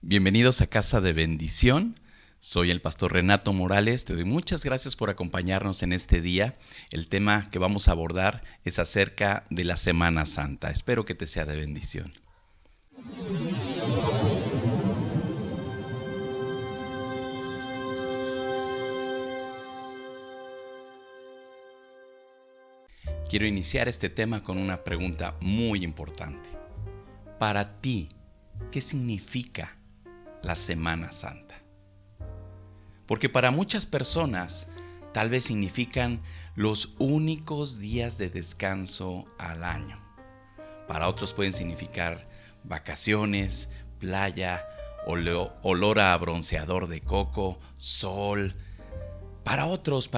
Bienvenidos a Casa de Bendición. Soy el pastor Renato Morales. Te doy muchas gracias por acompañarnos en este día. El tema que vamos a abordar es acerca de la Semana Santa. Espero que te sea de bendición. Quiero iniciar este tema con una pregunta muy importante. Para ti, ¿qué significa la Semana Santa? Porque para muchas personas tal vez significan los únicos días de descanso al año. Para otros pueden significar vacaciones, playa, olor a bronceador de coco, sol. Para otros,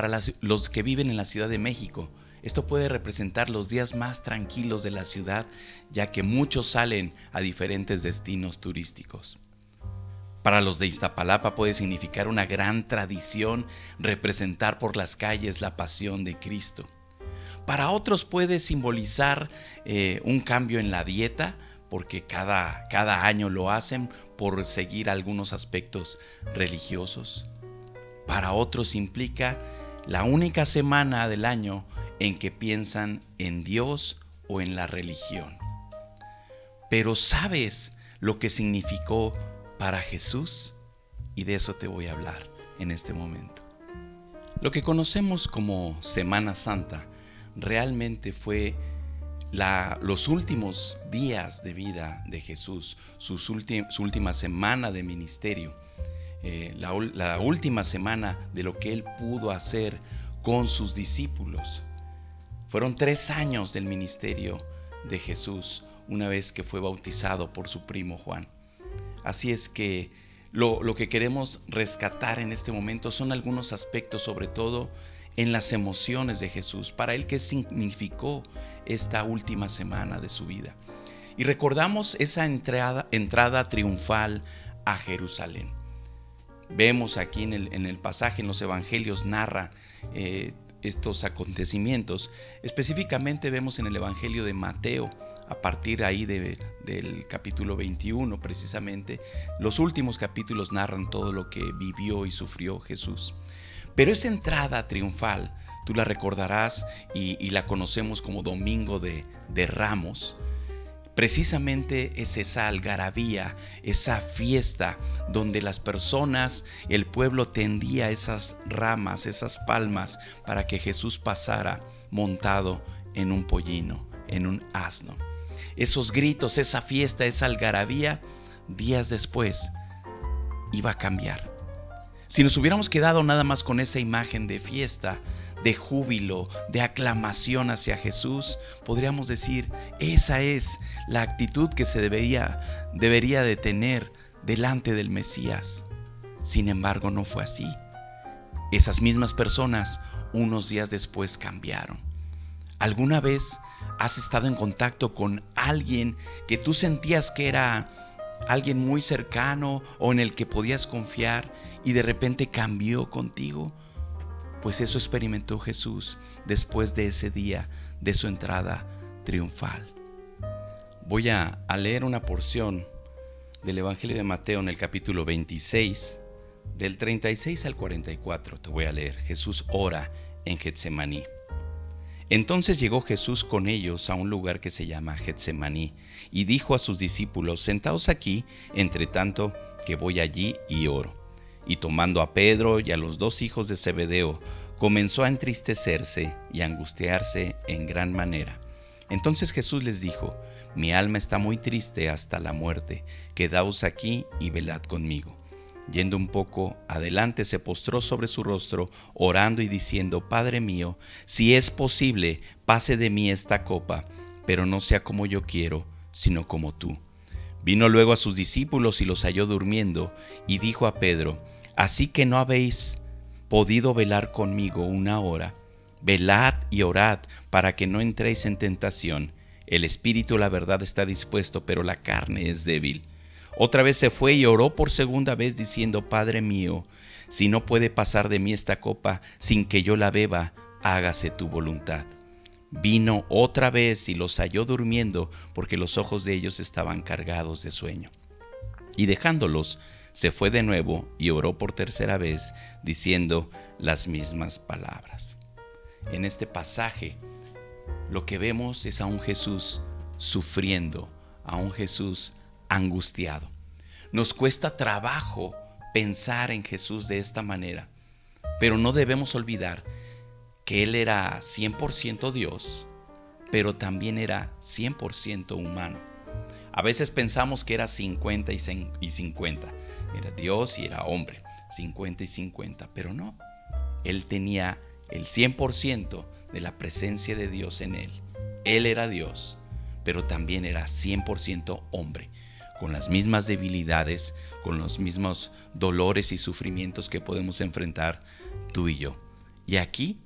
los que viven en la Ciudad de México, esto puede representar los días más tranquilos de la ciudad, ya que muchos salen a diferentes destinos turísticos. Para los de Iztapalapa puede significar una gran tradición, representar por las calles la pasión de Cristo. Para otros puede simbolizar un cambio en la dieta, porque cada año lo hacen por seguir algunos aspectos religiosos. Para otros implica la única semana del año en que piensan en Dios o en la religión. Pero ¿sabes lo que significó para Jesús? Y de eso te voy a hablar en este momento. Lo que conocemos como Semana Santa realmente fue los últimos días de vida de Jesús, su última semana de ministerio, la última semana de lo que Él pudo hacer con sus discípulos. Fueron 3 años del ministerio de Jesús una vez que fue bautizado por su primo Juan. Así es que lo que queremos rescatar en este momento son algunos aspectos, sobre todo en las emociones de Jesús, para él qué significó esta última semana de su vida. Y recordamos esa entrada triunfal a Jerusalén. Vemos aquí en el pasaje, en los evangelios narra estos acontecimientos. Específicamente vemos en el evangelio de Mateo, a partir ahí del capítulo 21 precisamente, los últimos capítulos narran todo lo que vivió y sufrió Jesús. Pero esa entrada triunfal, tú la recordarás y la conocemos como Domingo de Ramos. Precisamente es esa algarabía, esa fiesta donde las personas, el pueblo tendía esas ramas, esas palmas para que Jesús pasara montado en un pollino, en un asno. Esos gritos, esa fiesta, esa algarabía, días después iba a cambiar. Si nos hubiéramos quedado nada más con esa imagen de fiesta, de júbilo, de aclamación hacia Jesús, podríamos decir, esa es la actitud que se debería de tener delante del Mesías. Sin embargo, no fue así. Esas mismas personas, unos días después, cambiaron. ¿Alguna vez has estado en contacto con alguien que tú sentías que era alguien muy cercano o en el que podías confiar y de repente cambió contigo? Pues eso experimentó Jesús después de ese día de su entrada triunfal. Voy a leer una porción del Evangelio de Mateo en el capítulo 26, del 36 al 44. Te voy a leer. Jesús ora en Getsemaní. Entonces llegó Jesús con ellos a un lugar que se llama Getsemaní y dijo a sus discípulos: Sentaos aquí, entre tanto que voy allí y oro. Y tomando a Pedro y a los 2 hijos de Zebedeo, comenzó a entristecerse y a angustiarse en gran manera. Entonces Jesús les dijo: Mi alma está muy triste hasta la muerte, quedaos aquí y velad conmigo. Yendo un poco adelante, se postró sobre su rostro, orando y diciendo: Padre mío, si es posible, pase de mí esta copa, pero no sea como yo quiero, sino como tú. Vino luego a sus discípulos y los halló durmiendo, y dijo a Pedro: Así que no habéis podido velar conmigo 1 hora. Velad y orad para que no entréis en tentación. El espíritu, la verdad, está dispuesto, pero la carne es débil. Otra vez se fue y oró por segunda vez diciendo: Padre mío, si no puede pasar de mí esta copa sin que yo la beba, hágase tu voluntad. Vino otra vez y los halló durmiendo, porque los ojos de ellos estaban cargados de sueño. Y dejándolos, se fue de nuevo y oró por tercera vez, diciendo las mismas palabras. En este pasaje, lo que vemos es a un Jesús sufriendo, a un Jesús angustiado. Nos cuesta trabajo pensar en Jesús de esta manera, pero no debemos olvidar que Él era 100% Dios, pero también era 100% humano. A veces pensamos que era 50 y 50, era Dios y era hombre, 50 y 50, pero no. Él tenía el 100% de la presencia de Dios en Él. Él era Dios, pero también era 100% hombre, con las mismas debilidades, con los mismos dolores y sufrimientos que podemos enfrentar tú y yo. Y aquí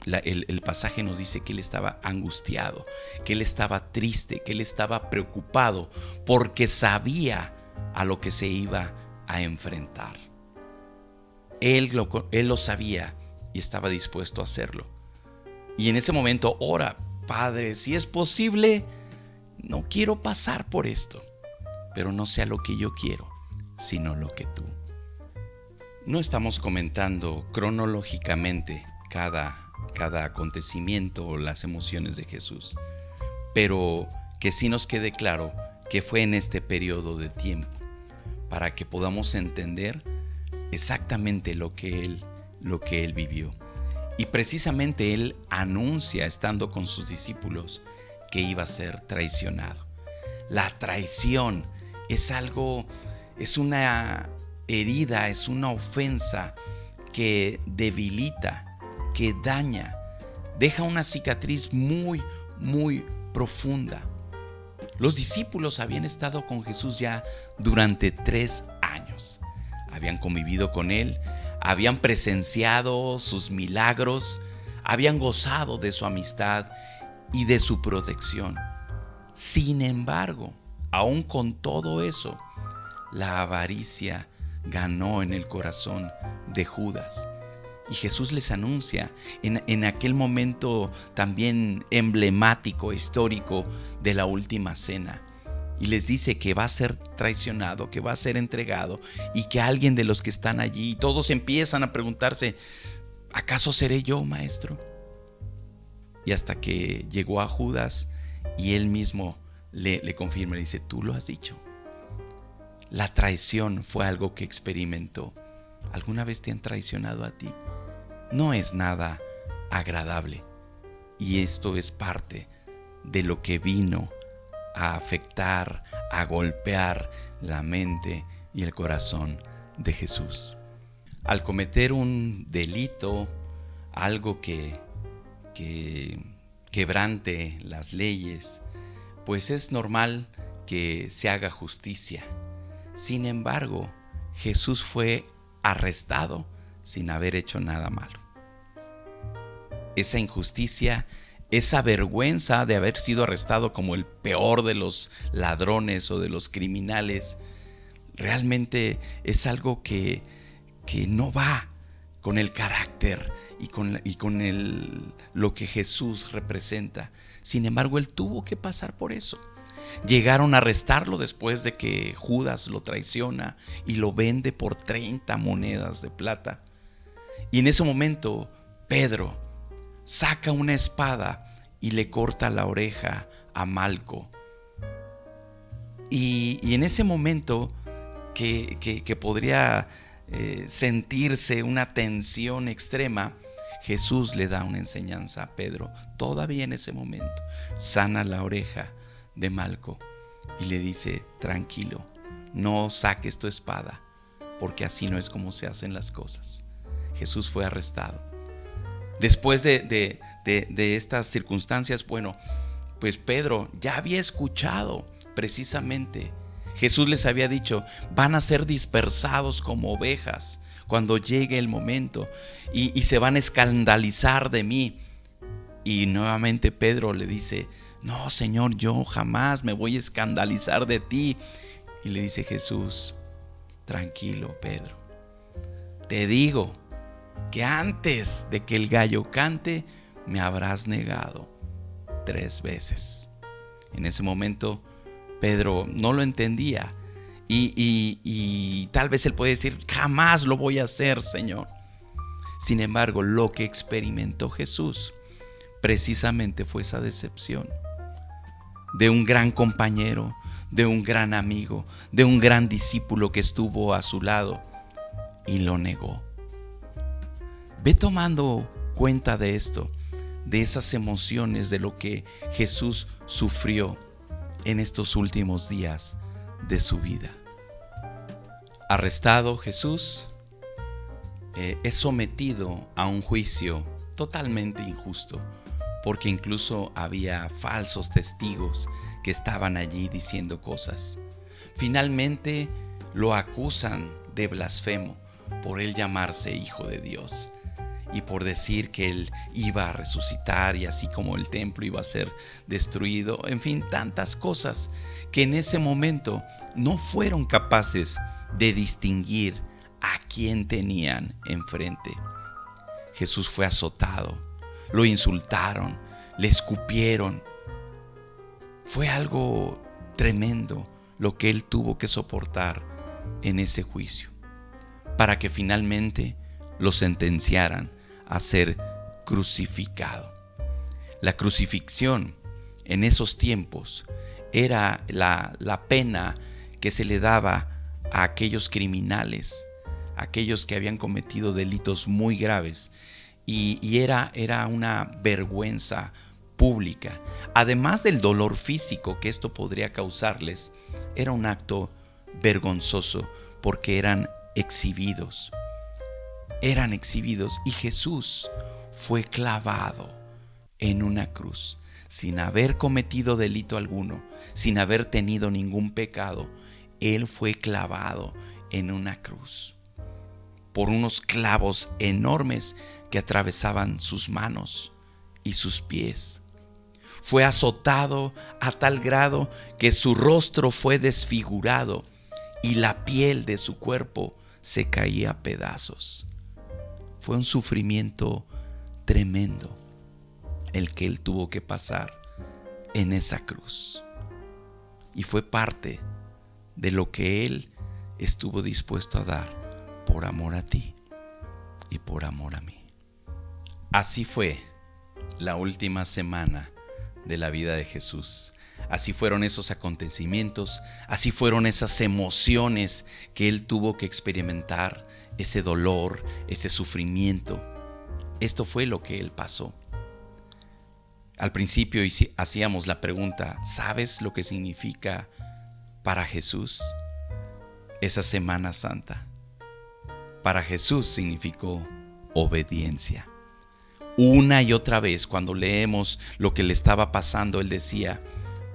el pasaje nos dice que Él estaba angustiado, que Él estaba triste, que Él estaba preocupado, porque sabía a lo que se iba a enfrentar. Él lo sabía y estaba dispuesto a hacerlo. Y en ese momento ora: Padre, si es posible, no quiero pasar por esto, pero no sea lo que yo quiero, sino lo que tú. No estamos comentando cronológicamente cada acontecimiento o las emociones de Jesús, pero que sí nos quede claro que fue en este periodo de tiempo, para que podamos entender exactamente lo que él vivió. Y precisamente Él anuncia, estando con sus discípulos, que iba a ser traicionado. La traición es una herida, es una ofensa que debilita, que daña, deja una cicatriz muy, muy profunda. Los discípulos habían estado con Jesús ya durante 3 años. Habían convivido con Él, habían presenciado sus milagros, habían gozado de su amistad y de su protección. Sin embargo, aún con todo eso, la avaricia ganó en el corazón de Judas. Y Jesús les anuncia en aquel momento también emblemático, histórico de la última cena. Y les dice que va a ser traicionado, que va a ser entregado, y que alguien de los que están allí, todos empiezan a preguntarse: ¿acaso seré yo, maestro? Y hasta que llegó a Judas y él mismo le confirma, le dice: tú lo has dicho. La traición fue algo que experimentó. ¿Alguna vez te han traicionado a ti? No es nada agradable, y esto es parte de lo que vino a afectar, a golpear la mente y el corazón de Jesús. Al cometer un delito, algo que quebrante las leyes, pues es normal que se haga justicia. Sin embargo, Jesús fue arrestado sin haber hecho nada malo. Esa injusticia, esa vergüenza de haber sido arrestado como el peor de los ladrones o de los criminales, realmente es algo que no va con el carácter y con lo que Jesús representa. Sin embargo, Él tuvo que pasar por eso. Llegaron a arrestarlo después de que Judas lo traiciona y lo vende por 30 monedas de plata. Y en ese momento Pedro saca una espada y le corta la oreja a Malco. Y en ese momento que podría sentirse una tensión extrema, Jesús le da una enseñanza a Pedro. Todavía en ese momento sana la oreja de Malco y le dice: tranquilo, no saques tu espada, porque así no es como se hacen las cosas. Jesús fue arrestado. Después de estas circunstancias, bueno, pues Pedro ya había escuchado precisamente. Jesús les había dicho: van a ser dispersados como ovejas cuando llegue el momento, y se van a escandalizar de mí. Y nuevamente Pedro le dice: no, Señor, yo jamás me voy a escandalizar de ti. Y le dice Jesús: tranquilo, Pedro, te digo que antes de que el gallo cante, me habrás negado 3 veces. En ese momento Pedro no lo entendía Y tal vez él puede decir, jamás lo voy a hacer, Señor. Sin embargo, lo que experimentó Jesús precisamente fue esa decepción de un gran compañero, de un gran amigo, de un gran discípulo que estuvo a su lado y lo negó. Ve tomando cuenta de esto, de esas emociones, de lo que Jesús sufrió en estos últimos días de su vida. Arrestado, Jesús es sometido a un juicio totalmente injusto, porque incluso había falsos testigos que estaban allí diciendo cosas. Finalmente lo acusan de blasfemo por él llamarse Hijo de Dios y por decir que él iba a resucitar, y así como el templo iba a ser destruido. En fin, tantas cosas que en ese momento no fueron capaces de distinguir a quién tenían enfrente. Jesús fue azotado, lo insultaron, le escupieron. Fue algo tremendo lo que él tuvo que soportar en ese juicio, para que finalmente lo sentenciaran a ser crucificado. La crucifixión en esos tiempos era la pena que se le daba a aquellos criminales, aquellos que habían cometido delitos muy graves, y era una vergüenza pública. Además del dolor físico que esto podría causarles, era un acto vergonzoso porque eran exhibidos, y Jesús fue clavado en una cruz sin haber cometido delito alguno, sin haber tenido ningún pecado. Él fue clavado en una cruz por unos clavos enormes que atravesaban sus manos y sus pies. Fue azotado a tal grado que su rostro fue desfigurado y la piel de su cuerpo se caía a pedazos. Fue un sufrimiento tremendo el que él tuvo que pasar en esa cruz. Y fue parte de lo que él estuvo dispuesto a dar por amor a ti y por amor a mí. Así fue la última semana de la vida de Jesús. Así fueron esos acontecimientos, así fueron esas emociones que él tuvo que experimentar, ese dolor, ese sufrimiento. Esto fue lo que él pasó. Al principio hacíamos la pregunta, ¿sabes lo que significa para Jesús esa Semana Santa? Para Jesús significó obediencia. Una y otra vez, cuando leemos lo que le estaba pasando, él decía,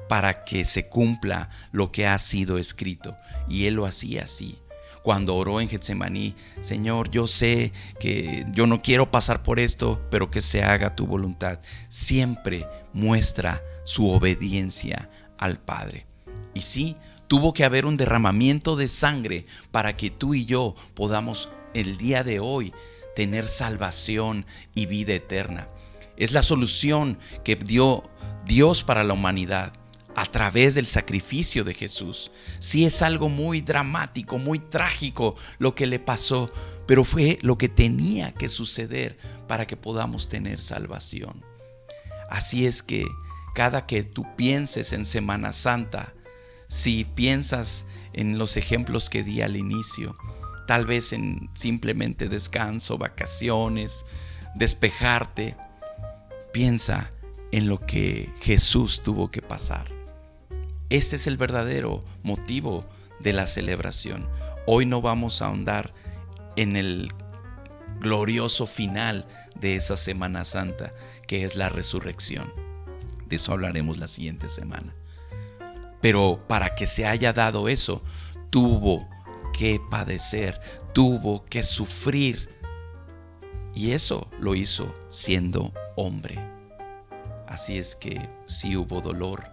para que se cumpla lo que ha sido escrito. Y él lo hacía así. Cuando oró en Getsemaní, Señor, yo sé que yo no quiero pasar por esto, pero que se haga tu voluntad. Siempre muestra su obediencia al Padre. Y sí, tuvo que haber un derramamiento de sangre para que tú y yo podamos el día de hoy tener salvación y vida eterna. Es la solución que dio Dios para la humanidad a través del sacrificio de Jesús. Sí, es algo muy dramático, muy trágico lo que le pasó, pero fue lo que tenía que suceder para que podamos tener salvación. Así es que cada que tú pienses en Semana Santa, si piensas en los ejemplos que di al inicio, tal vez en simplemente descanso, vacaciones, despejarte, piensa en lo que Jesús tuvo que pasar. Este es el verdadero motivo de la celebración. Hoy no vamos a ahondar en el glorioso final de esa Semana Santa, que es la resurrección. De eso hablaremos la siguiente semana. Pero para que se haya dado eso, tuvo que padecer, tuvo que sufrir. Y eso lo hizo siendo hombre. Así es que sí hubo dolor,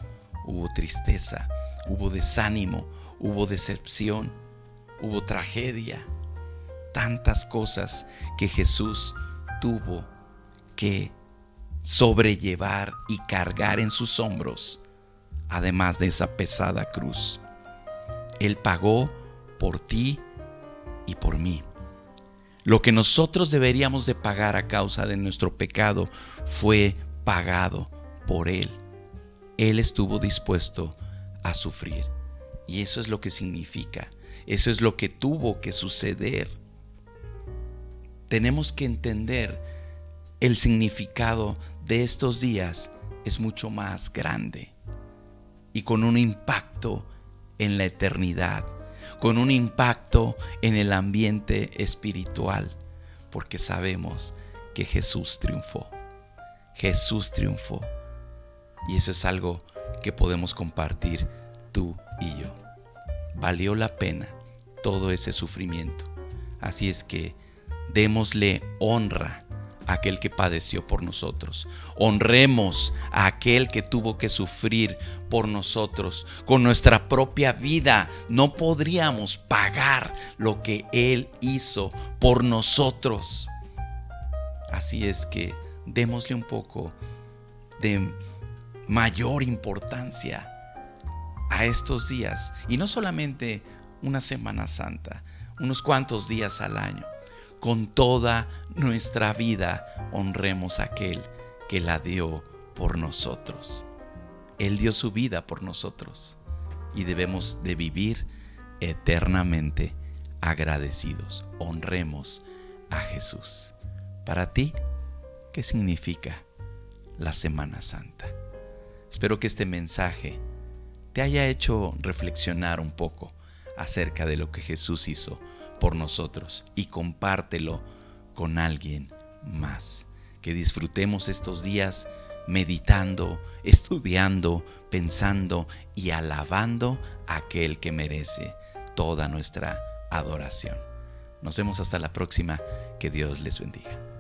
hubo tristeza, hubo desánimo, hubo decepción, hubo tragedia. Tantas cosas que Jesús tuvo que sobrellevar y cargar en sus hombros, además de esa pesada cruz. Él pagó por ti y por mí. Lo que nosotros deberíamos de pagar a causa de nuestro pecado fue pagado por Él. Él estuvo dispuesto a sufrir. Y eso es lo que significa. Eso es lo que tuvo que suceder. Tenemos que entender el significado de estos días es mucho más grande y con un impacto en la eternidad, con un impacto en el ambiente espiritual, porque sabemos que Jesús triunfó. Jesús triunfó. Y eso es algo que podemos compartir tú y yo. Valió la pena todo ese sufrimiento. Así es que démosle honra a aquel que padeció por nosotros. Honremos a aquel que tuvo que sufrir por nosotros. Con nuestra propia vida no podríamos pagar lo que Él hizo por nosotros. Así es que démosle un poco de mayor importancia a estos días, y no solamente una Semana Santa, unos cuantos días al año. Con toda nuestra vida honremos a aquel que la dio por nosotros. Él dio su vida por nosotros y debemos de vivir eternamente agradecidos. Honremos a Jesús. Para ti, ¿qué significa la Semana Santa? Espero que este mensaje te haya hecho reflexionar un poco acerca de lo que Jesús hizo por nosotros, y compártelo con alguien más. Que disfrutemos estos días meditando, estudiando, pensando y alabando a aquel que merece toda nuestra adoración. Nos vemos hasta la próxima. Que Dios les bendiga.